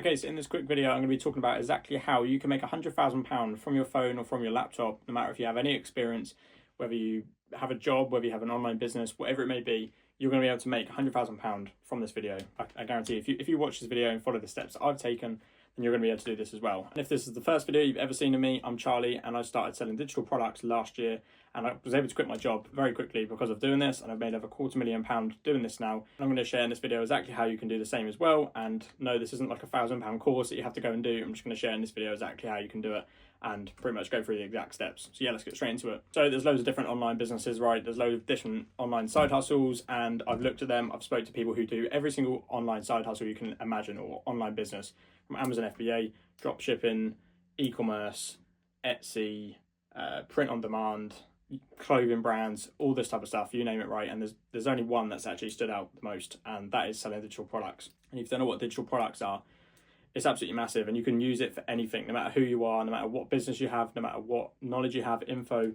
Okay, so in this quick video, I'm going to be talking about exactly how you can make £100,000 from your phone or from your laptop, no matter if you have any experience, whether you have a job, whether you have an online business, whatever it may be, you're going to be able to make £100,000 from this video. I guarantee if you watch this video and follow the steps that I've taken, then you're going to be able to do this as well. And if this is the first video you've ever seen of me, I'm Charlie, and I started selling digital products last year, and I was able to quit my job very quickly because of doing this, and I've made over £250,000 doing this now. And I'm going to share in this video exactly how you can do the same as well. And no, this isn't like a £1,000 course that you have to go and do. I'm just going to share in this video exactly how you can do it and pretty much go through the exact steps. So yeah, let's get straight into it. So there's loads of different online businesses, right? There's loads of different online side hustles, and I've looked at them. I've spoke to people who do every single online side hustle you can imagine, or online business, from Amazon FBA, drop shipping, e-commerce, Etsy, print on demand, clothing brands, all this type of stuff, you name it, right? And there's only one that's actually stood out the most, and that is selling digital products. And if you don't know what digital products are, it's absolutely massive, and you can use it for anything, no matter who you are, no matter what business you have, no matter what knowledge you have, info,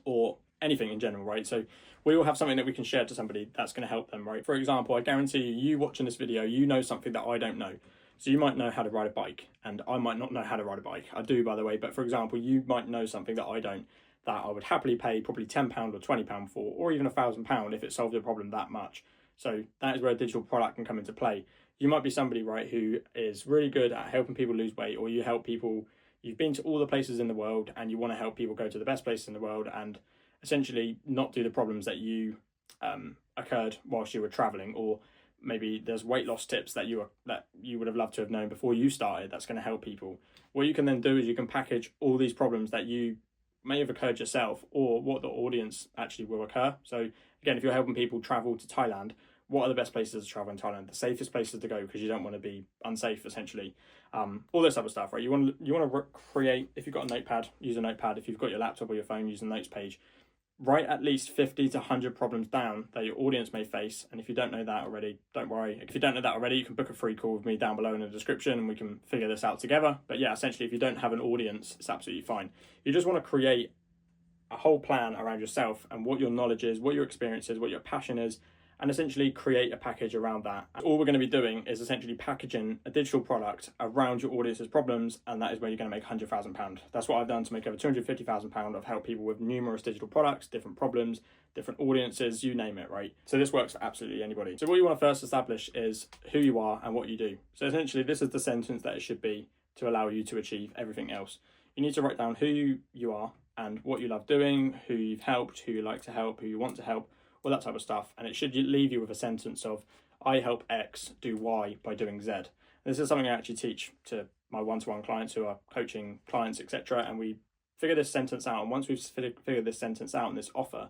or anything in general, right? So we all have something that we can share to somebody that's going to help them, right? For example, I guarantee you watching this video, you know something that I don't know. So you might know how to ride a bike, and I might not know how to ride a bike. I do, by the way, but for example, you might know something that I don't, that I would happily pay probably £10 or £20 for, or even £1,000 if it solved a problem that much. So that is where a digital product can come into play. You might be somebody, right, who is really good at helping people lose weight, or you help people, you've been to all the places in the world and you want to help people go to the best places in the world and essentially not do the problems that you occurred whilst you were traveling, or maybe there's weight loss tips that you would have loved to have known before you started that's going to help people. What you can then do is you can package all these problems that you may have occurred yourself, or what the audience actually will occur. So again, if you're helping people travel to Thailand, what are the best places to travel in Thailand? The safest places to go, because you don't want to be unsafe, essentially. All this type of stuff, right? You want to create, if you've got a notepad, use a notepad. If you've got your laptop or your phone, use a notes page. Write at least 50 to 100 problems down that your audience may face. And if you don't know that already, don't worry. If you don't know that already, you can book a free call with me down below in the description and we can figure this out together. But yeah, essentially, if you don't have an audience, it's absolutely fine. You just want to create a whole plan around yourself and what your knowledge is, what your experience is, what your passion is, and essentially create a package around that. All we're going to be doing is essentially packaging a digital product around your audience's problems, and that is where you're going to make £100,000. That's what I've done to make over £250,000. I've helped people with numerous digital products, different problems, different audiences, you name it, right? So this works for absolutely anybody. So what you want to first establish is who you are and what you do. So essentially, this is the sentence that it should be to allow you to achieve everything else. You need to write down who you are and what you love doing, who you've helped, who you like to help, who you want to help, all that type of stuff. And it should leave you with a sentence of, I help X do Y by doing Z. And this is something I actually teach to my one-to-one clients who are coaching clients, etc. And we figure this sentence out. And once we've figured this sentence out and this offer,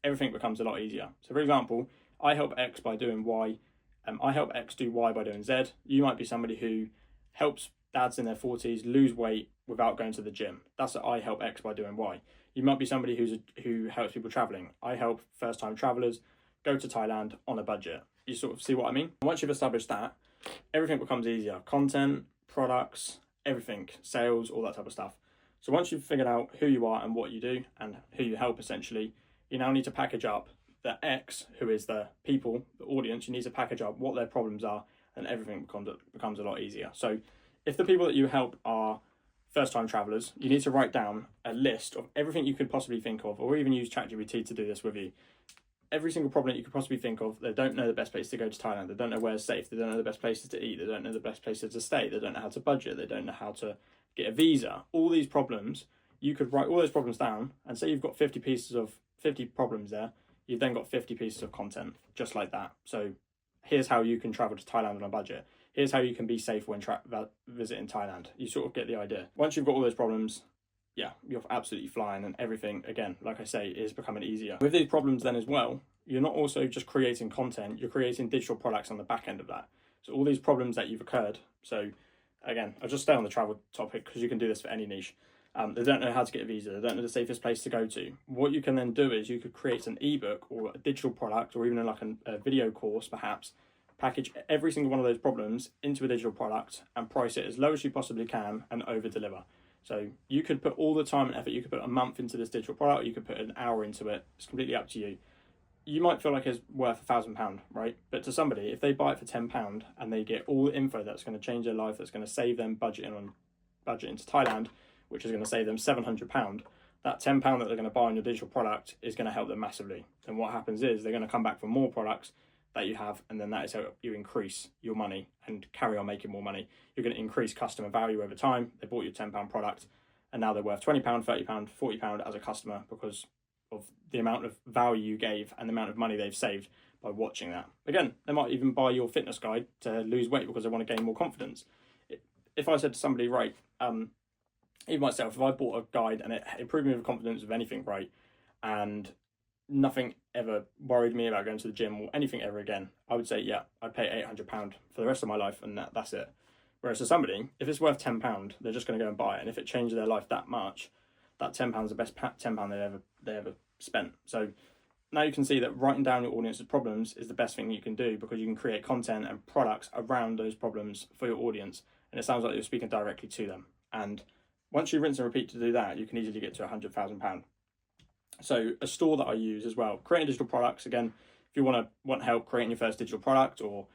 everything becomes a lot easier. So for example, I help X by doing Y. I help X do Y by doing Z. You might be somebody who helps dads in their 40s lose weight without going to the gym. That's what I help X by doing Y. You might be somebody who helps people traveling. I help first-time travelers go to Thailand on a budget. You sort of see what I mean? Once you've established that, everything becomes easier. Content, products, everything, sales, all that type of stuff. So once you've figured out who you are and what you do and who you help, essentially, you now need to package up the X, who is the people, the audience. You need to package up what their problems are, and everything becomes a lot easier. So if the people that you help are first-time travelers, you need to write down a list of everything you could possibly think of, or even use ChatGPT to do this with you. Every single problem that you could possibly think of. They don't know the best place to go to Thailand. They don't know where's safe. They don't know the best places to eat. They don't know the best places to stay. They don't know how to budget. They don't know how to get a visa. All these problems, you could write all those problems down and say you've got 50 problems there. You've then got 50 pieces of content just like that. So here's how you can travel to Thailand on a budget. Here's how you can be safe when visiting Thailand. You sort of get the idea. Once you've got all those problems, yeah, you're absolutely flying, and everything, again, like I say, is becoming easier. With these problems then as well, you're not also just creating content, you're creating digital products on the back end of that. So all these problems that you've occurred, so again, I'll just stay on the travel topic because you can do this for any niche. They don't know how to get a visa, they don't know the safest place to go to. What you can then do is you could create an ebook or a digital product, or even like a video course perhaps, package every single one of those problems into a digital product and price it as low as you possibly can and over deliver. So you could put all the time and effort, you could put a month into this digital product, you could put an hour into it, it's completely up to you. you might feel like it's worth £1,000, right? But to somebody, if they buy it for £10 and they get all the info that's going to change their life, that's going to save them budget into Thailand, which is going to save them £700, that £10 that they're going to buy on your digital product is going to help them massively. And what happens is they're going to come back for more products that you have, and then that is how you increase your money and carry on making more money. You're going to increase customer value over time. They bought your £10 product, and now they're worth £20, £30, £40 as a customer because of the amount of value you gave and the amount of money they've saved by watching that. Again, they might even buy your fitness guide to lose weight because they want to gain more confidence. If I said to somebody, right, even myself, if I bought a guide and it improved me with confidence of anything, right, and nothing ever worried me about going to the gym or anything ever again, I would say, yeah, I'd pay £800 for the rest of my life, and that's it. Whereas to somebody, if it's worth £10, they're just going to go and buy it, and if it changes their life that much, that £10 is the best £10 they ever spent. So now you can see that writing down your audience's problems is the best thing you can do, because you can create content and products around those problems for your audience, and it sounds like you're speaking directly to them. And once you rinse and repeat to do that, you can easily get to £100,000. So a store that I use as well, creating digital products. Again, if you want help creating your first digital product, or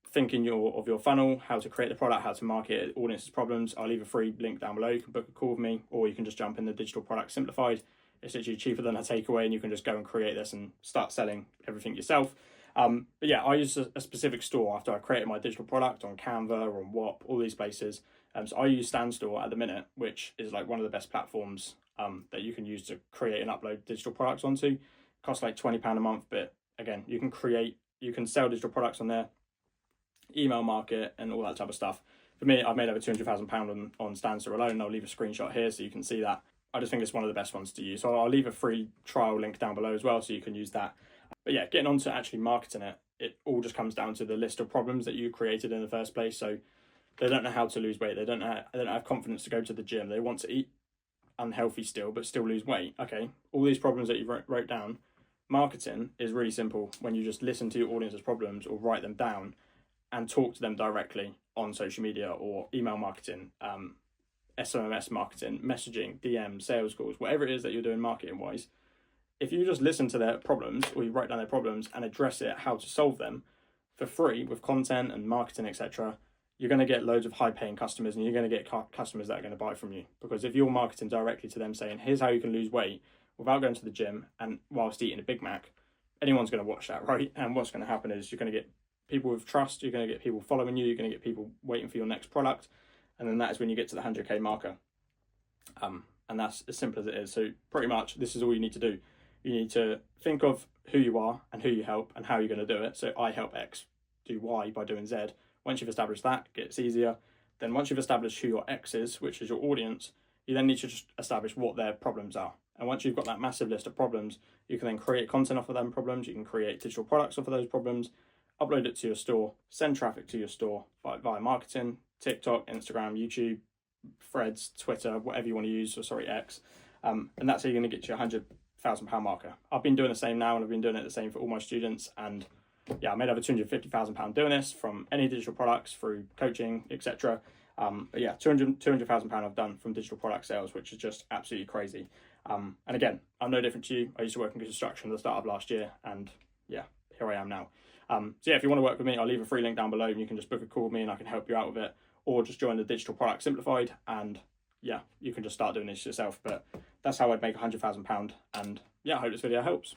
thinking of your funnel, how to create the product, how to market it, audience's problems, I'll leave a free link down below. You can book a call with me, or you can just jump in the Digital Product Simplified. It's literally cheaper than a takeaway, and you can just go and create this and start selling everything yourself. But yeah, I use a specific store after I created my digital product on Canva or on Whop, all these places. So I use Standstore at the minute, which is like one of the best platforms that you can use to create and upload digital products onto. It costs like £20 a month, but again, you can sell digital products on there, email market, and all that type of stuff. For me, I've made over £200,000 on Standstore alone, and I'll leave a screenshot here so you can see that. I just think it's one of the best ones to use. So I'll leave a free trial link down below as well, so you can use that. But yeah, getting on to actually marketing it, it all just comes down to the list of problems that you created in the first place. So they don't know how to lose weight. They don't have confidence to go to the gym. They want to eat unhealthy still, but still lose weight. Okay, all these problems that you wrote down, marketing is really simple when you just listen to your audience's problems or write them down and talk to them directly on social media or email marketing, SMS marketing, messaging, DM, sales calls, whatever it is that you're doing marketing wise. If you just listen to their problems, or you write down their problems and address it, how to solve them for free with content and marketing, etc., you're going to get loads of high paying customers, and you're going to get customers that are going to buy from you. Because if you're marketing directly to them saying, here's how you can lose weight without going to the gym and whilst eating a Big Mac, anyone's going to watch that, right? And what's going to happen is you're going to get people with trust, you're going to get people following you, you're going to get people waiting for your next product. And then that is when you get to the 100K marker. And that's as simple as it is. So pretty much this is all you need to do. You need to think of who you are and who you help and how you're going to do it. So I help X do Y by doing Z. Once you've established that, it gets easier. Then once you've established who your X is, which is your audience, you then need to just establish what their problems are. And once you've got that massive list of problems, you can then create content off of them problems. You can create digital products off of those problems, upload it to your store, send traffic to your store via marketing, TikTok, Instagram, YouTube, Threads, Twitter, whatever you want to use, X. And that's how you're going to get to your £100,000 marker. I've been doing the same now, and I've been doing it the same for all my students. And yeah, I made over £250,000 doing this, from any digital products through coaching, etc. But yeah, £200,000 I've done from digital product sales, which is just absolutely crazy. And again, I'm no different to you. I used to work in construction at the start of last year, and yeah, here I am now. So yeah, if you want to work with me, I'll leave a free link down below, and you can just book a call with me and I can help you out with it, or just join the Digital Product Simplified, and yeah, you can just start doing this yourself. But that's how I'd make £100,000. And yeah, I hope this video helps.